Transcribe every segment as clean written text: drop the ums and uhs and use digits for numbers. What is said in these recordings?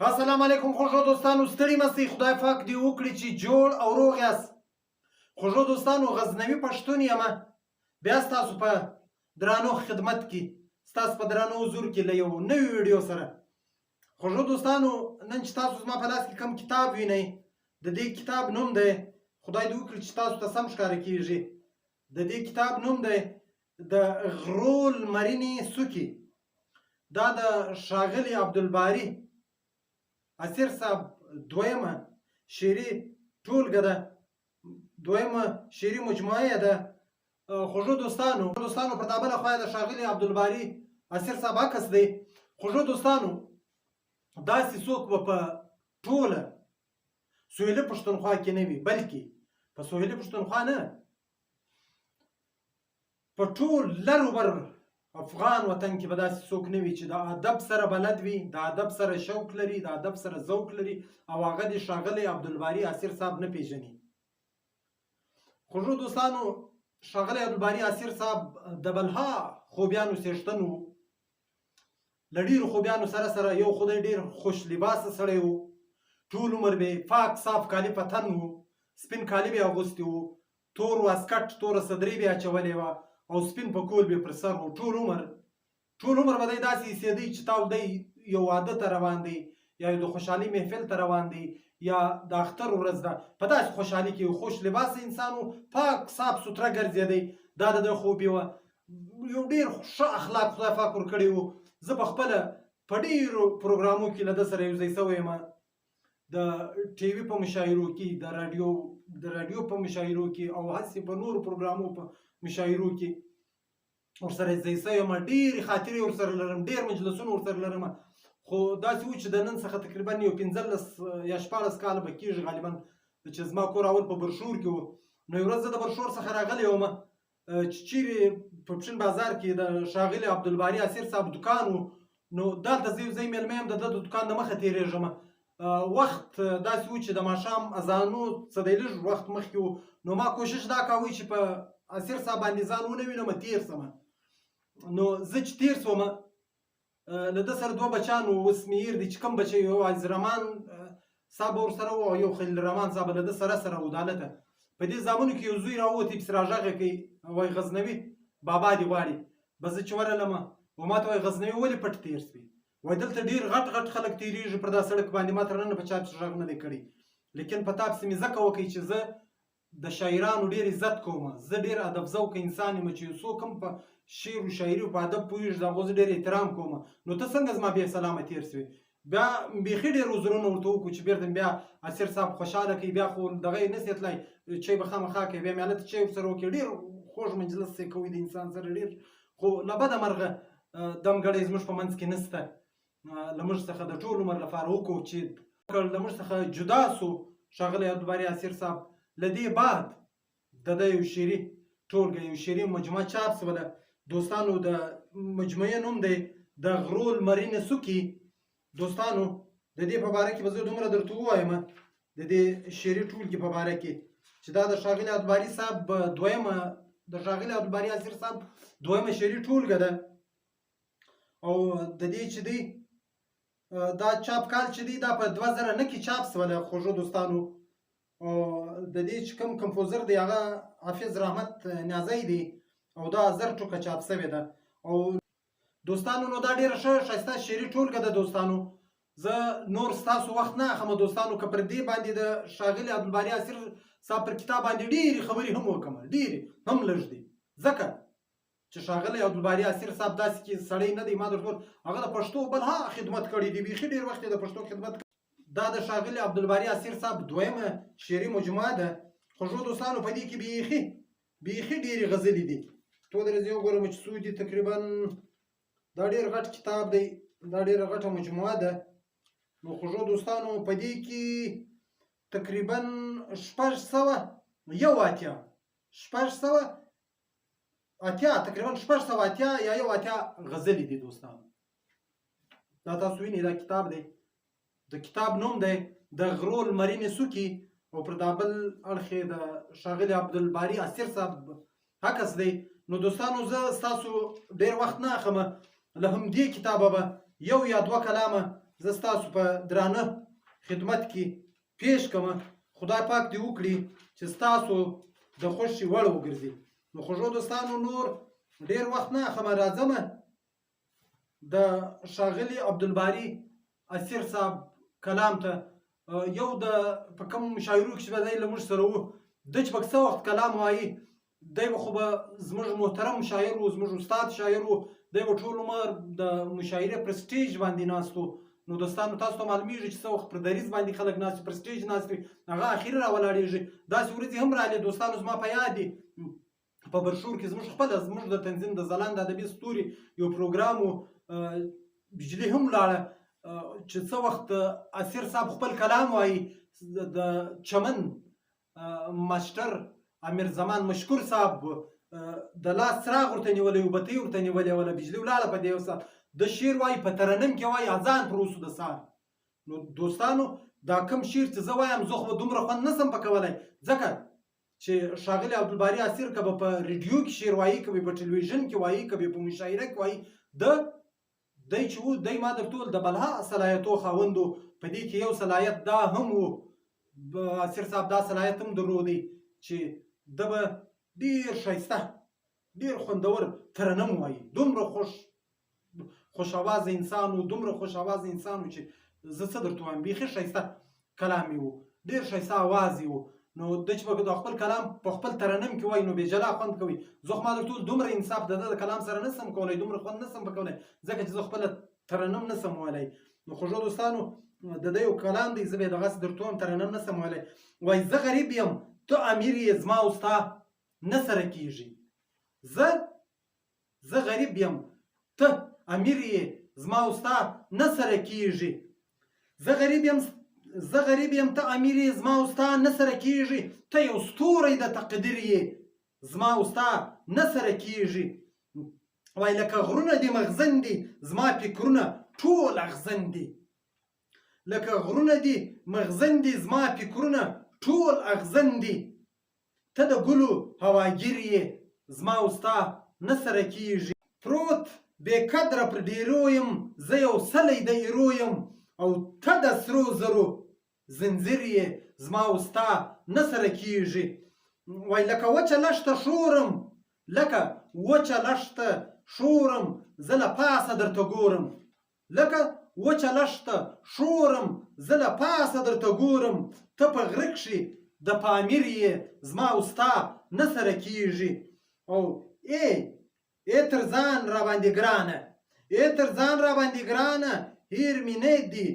السلام علیکم خوږو دوستانو، ستړي مه خدای پاک دې وکړي چې جوړ او روغ یاست. خوږو دوستانو، غزنوي پښتون یم، بیا ستاسو په درانو خدمت کې، ستاسو په درانو حضور کې له یو نوي ویډیو سره. خوږو دوستانو، نن چې تاسو زما په لاس کې کوم کتاب وینئ، د دې کتاب نوم دی، خدای دې وکړي چې تاسو ته سم ښکاره کېږي، د دې کتاب نوم دی د غرول مرینې څوکې. دا د ښاغلي عبدالباري اسیر صاحب دویمه شعري ټولګه ده، دویمه شعري مجموعه ده. خوږو دوستانو په دا بله خوا د ښاغلي عبدالباري اسیر صاحب عکس دی. خوږو دوستانو، داسې څوک به په ټوله سویلي پښتونخوا کې نه وي، بلکې په سویلي پښتونخوا نه، په ټول لروبر افغان وطن کې به داسې څوک نه وي چې د ادب سره بلد وي، د ادب سره شوق لري، د ادب سره ذوق لري او هغه د ښاغلي عبدالباري اسیر صاحب نه پیژني. خوږو دوستانو، ښاغلی عبدالباري اسیر صاحب د بلها خوبیانو څښتن و. له ډېرو خوبیانو سره یو خدای ډېر خوش لباسه سړی و. ټول عمر به پاک صاف کالي په تن و، سپین کالي به یې اغوستي و، تور واسکټ توره صدرۍ به یې اچولې وه او سپین پکول به پر سر و. ټول عمر به دی داسې ایسېدی چې تاو دی یو واده ته روان دی، یا د خوشحالي محفل ته روان دی، یا د اختر ورځ ده، په داسې خوشحالي کې یو خوش لباسه انسان و، پاک صاف سوتره ګرځېدی. دا د ده خوبي وه. یو ډېر ښه اخلاق خدای پاک ورکړی و. زه پخپله په ډېرو پروګرامو کې له ده سره یو ځای سوی یم، د ټي وي په مشاعرو کې، د راډیو په مشاعرو کې او هسې په نورو پروګرامو په مشاعرو کې ورسره ځای سوی یم. ډېرې خاطرې ورسره لرم، ډېر مجلسونه ورسره لرم. خو داسې و چې د نن څخه تقریبا یو 15 یا 14 کاله به کېږي غالبا چې زما کور اول په برشور کې و. نو یو ورځ زه د برشور څخه راغلی وم چې چیرې په پښین بازار کې د ښاغلي عبدالباري اسیر صاحب دکان و. نو دلته زه یو ځای میلمه یم، د ده د دکان د مخه تېرېږم. وخت داسې و چې د ماښام اذانو څه دی لږ وخت مخکې و. نو ما کوشش دا کوی چې په اسیر صاحب باندې ځان ونه وینم، تېر شم. نو زه چې تېر شوم، له ده سره 2 بچیان وو. اوس مې هېر دي چې کوم بچی، یو عزیزرحمان صاحب ورسره و او یو خلیل الرحمن صاحب له ده سره و. دالته په دې زامنو کې یو زوی راووتی، پسې راغږې کوي، وایي غزنوي بابا دې غواړي. بس زه چې ورغلم، و ما ته وایي غزنوي ولې پټ تېر شوې؟ وایي دلته ډېر غټ خلک تېرېږي پر دا سړک باندې، ما تر ننه په چا پسې غږ نه دی کړی. لیکن په تا پسې مې ځکه وکړئ چې زه د شاعرانو ډېر عزت کوم، زه ډېر ادب ذوقه انسان یم چې یو څوک هم په شعر و شاعري او په ادب پوهېږي، د هغو زه ډېر احترام کوم. نو ته څنګه زما بې سلامه تېر شوې؟ بیا بیخي ډېر عذرونه ورته وکړو چې بېرته بیا اسیر صاحب خوشحاله کوي، بیا خو دغه یې نسي تللی، چای به خامخا کوي، بیا مې هلته چای ورسره وکړي. ډېر خوږ مجلس یې کوي د انسان سره ډېر. خو له بده مرغه دمګړی زموږ په منځ کې نشته. له موږ څخه د ټول عمر لپاره وکړو چې له موږ څخه جدا سو ښاغلی عبدالباري اسیر صاحب. له دې بعد د ده یو شعري ټولګه، یو شعري مجموعه چاپ شوله. دوستانو، د مجموعې نوم دی د غرول مرینې څوکې. دوستانو، د دې په باره کې به زه دومره درته ووایم، د دې شعري ټولګې په باره کې، چې دا د ښاغلي عبدالباري صاحب دویمه، د ښاغلي عبدالباري اسیر صاحب دویمه شعري ټولګه ده. او د دې چې دی دا چاپ کال چې دی دا په 2009 کې چاپ شوله. خوږو دوستانو، د دې چې کوم کمپوزر دی هغه حافظ رحمت نیازی دی او دا 1000 ټوکه چاپ شوې ده. او دوستانو، نو دا ډېره ښه ښایسته شعري ټولګه ده. دوستانو، زه نور ستاسو وخت نه اخلم. دوستانو، که پر دې باندې د ښاغلي عبدالباري اسیر صاحب پر کتاب باندې ډېرې خبرې هم وکړم، ډېرې هم لږ دي، ځکه چې ښاغلی عبدالباري اسیر صاحب داسې کې سړی نه دی. ما درته وویل هغه د پښتو بلها خدمت کړی دی، بیخي ډېر وخت یې د پښتو خدمت کړی. دا د ښاغلي عبدالباري اسیر صاحب دویمه شعري مجموعه ده. خوږو دوستانو، په دې کې بیخي ډېرې غزلې دي. تو درځي وګورم چې څو دي. تقریبا دا ډېر غټ کتاب دی، دا ډېره غټه مجموعه ده. نو خوږو دوستانو، په دې کې تقریبا 680 یا 80 غزلې دي. دوستانو، دا تاسو وینئ، دا کتاب دی. د کتاب نوم دی د غرول مرینې څوکې او پر دا بل اړخ یې د ښاغلي عبدالباري اسیر صاحب عکس دی. نو دوستانو، زه ستاسو ډېر وخت نه اخلم، له همدې کتابه به 1 یا 2 کلامه زه ستاسو په درانه خدمت کې پیش کوم. خدای پاک دې وکړي چې ستاسو د خوښې وړ وګرځي. نو خوږو دوستانو نور ډېر وخت نه اخلم، راځم د ښاغلي عبدالباري اسیر صاحب کلام ته. یو د په کوم شاعرو کې چې به دی له موږ سره و، ده چې په څه وخت کلام وایي، دی به خو به زموږ محترم شاعر و، زموږ استاد شاعر و، دی به ټول عمر د مشاعرې پر سټیج باندې ناست و. نو دوستانو تاسو ته معلومیږي چې څه وخت پر دریځ باندې خلک ناست پر سټیج ناست وي، هغه اخر راولاړېږي. داسې ورځې هم راغلې دوستانو زما په یاد دي، په برشور کې زموږ خپله زموږ د تنظیم د ځلانده ادبي ستوري یو پروګرام و، بجلي هم لاړه چې څه وخت اسیر صاحب خپل کلام وایي، د چمن ماسټر امیر زمان مشکور صاحب د لاس څراغ ورته نیولی و، بتۍ ورته نیولې وله، بجلي ولاړه په دې وسه د شعر وایي په ترنم کې وایي اذان پر اوسو د سهار. نو دوستانو دا کوم شعر چې زه وایم زه خو به دومره خوند نسم پکولی، ځکه چې ښاغلي عبدالباري اسیر که به په ریډیو کې شعر وایي، که به په ټلویزیون کې وایي، که به په مشاعره کې وایي، دی چې و دی ما در ټول د بلها صلاحیتو خاوند و. په دې کې یو صلاحیت دا هم و، اسیر صاحب دا صلاحیت هم درلودی چې ده به ډېر ښایسته ډېر خوندور ترنم وایي. دومره خوش آوازه انسان و، دومره خوش آوازه انسان و چې زه څه درته وایم، بیخي ښایسته کلام یې و، ډېر ښایسته آواز یې و. نو ده چې به خپل کلام په خپل ترنم کې وایي نو بې جلا خوند کوي. زه خو ما در ټول دومره انصاف د ده د کلام سره نسم کولی، دومره خوند نسم پکولی، ځکه چې زه خپله ترنم نسم ویلی. نو خوږو دوستانو د ده یو کلام دی، زه به یې دغسې درته وایم، ترنم نسم ویلی. وایي زه غریب یم ته امیر یې زما او ستا نه سره کېږي. زه غریب یم ته امیر یې زما او ستا نه سره کېږي. زه غریب یم ته امیر یې زما او ستا نه سره کېږي. ته یو ستوری د تقدیر یې زما او ستا نه سره کېږي. وایي لکه غرونه دې مغزن دي زما فکرونه ټول اغزن دي. لکه غرونه دې مغزن دي زما فکرونه ټول اغزن دي. ته د ګلو هواګیر یې زما او ستا نه سره کېږي. پروت بې قدره پر ډیرو یم زه یو سلی د ایرو یم، او ته د سرو زرو زنځیر یې زما او ستا نه سره کېږي. وایي لکه وچه لښته شورم، لکه وچه لښته شورم زه له پاسه درته ګورم. لکه وچه لښته شورم زه له پاسه درته ګورم. ته په غره کښې د پامیر یې زما او ستا نه سره کېږي. او ای تر ځان را باندې ګرانه، ای تر ځان را باندې ګرانه، هیر مې نه دي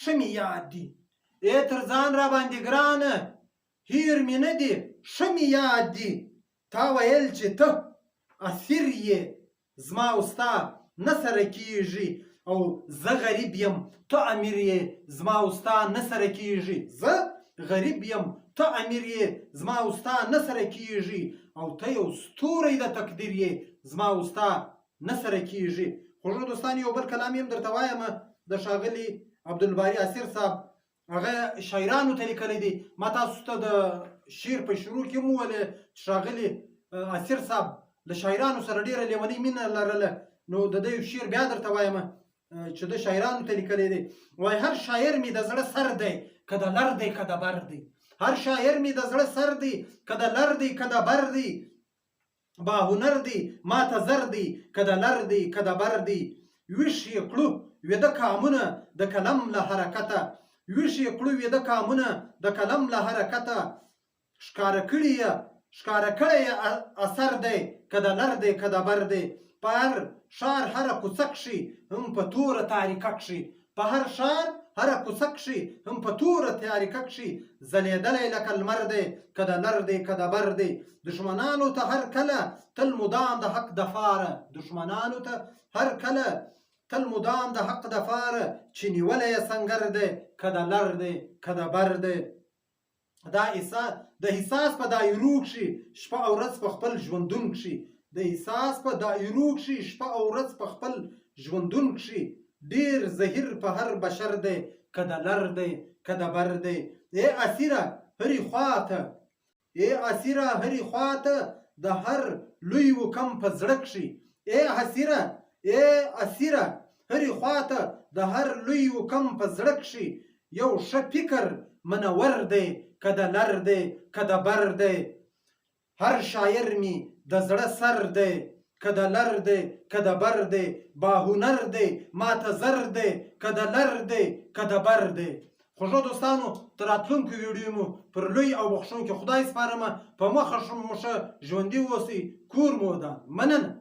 ښه مې یاد دي. ای تر ځان را باندې ګرانه، هیر مې نه دي ښه مې یاد دي. تا ویل چې ته اسیر یې زما او ستا نه سره کېږي. او زه غریب یم ته امیر یې زما او ستا نه سره کېږي. زه غریب یم ته امیر یې زما او ستا نه سره کېږي. او ته یو ستوری د تقدیر یې زما او ستا نه سره کېږي. خوږو دوستان یو بل کلام یم درته وایم د ښاغلي عبدالباري اسیر صاحب، هغه شاعرانو ته لیکلی دی. ما تاسو ته د شعر په شروع کې هم وویلې چې ښاغلي اسیر صاحب له شاعرانو سره ډېره لیونۍ مینه لرله. نو د ده یو شعر بیا درته وایم چې د شاعرانو ته لیکلی دی. وایي هر شاعر مې د زړه سر دی که د لر دی که د بر دی. هر شاعر مې د زړه سر دی که د لر دی که د بر دی. با هنر دی ما ته زر دی که د لر دی که د بر دی. ویښ یې کړو ویده کامونه د قلم له حرکته. ویښ یې کړو ویده کامونه د قلم له حرکته. ښکاره کړی یې اثر دی که د لر دی که د بر دی. په هر ښار هره کوڅه کښې هم په توره تاریکه کښې. په هر ښار هره کوڅه کښې هم په توره تاریکه کښې ځلېدلی لکه لمر دی که د لر دی که د بر دی. دښمنانو ته هر کله تل مدام د حق دفاره. دښمنانو ته هر کله تل مدام د حق دفاره. چې نیولی یې سنګر دی که د لر دی که د بر دی. د احساس په دایرو کښې شپه او ورځ په خپل ژوندون کښې. د احساس په دایرو کښې شپه او ورځ په خپل ژوندون کښې. ډېر زهیر په هر بشر دی که د لر دی که د بر دی. ای اسیره هرې خواته، ای اسیره هرې خواته د هر لوی و کم په زړه کښې. ای اسیره هرې خواته د هر لوی وکم په زړه کښې یو ښه فکر منور دی که د لر دی که د بر دی هر شاعر می د زړه سر دی که د لر دی که د بر دی باهنر دی ماته زر دی که د لر دی که د بر دی خوږو دوستانو تر راتلونکو ویډیو مو پر لوی او بخښونکي خدای سپارمه په مخه مو ښه ژوندي اوسئ کور مو ودان مننه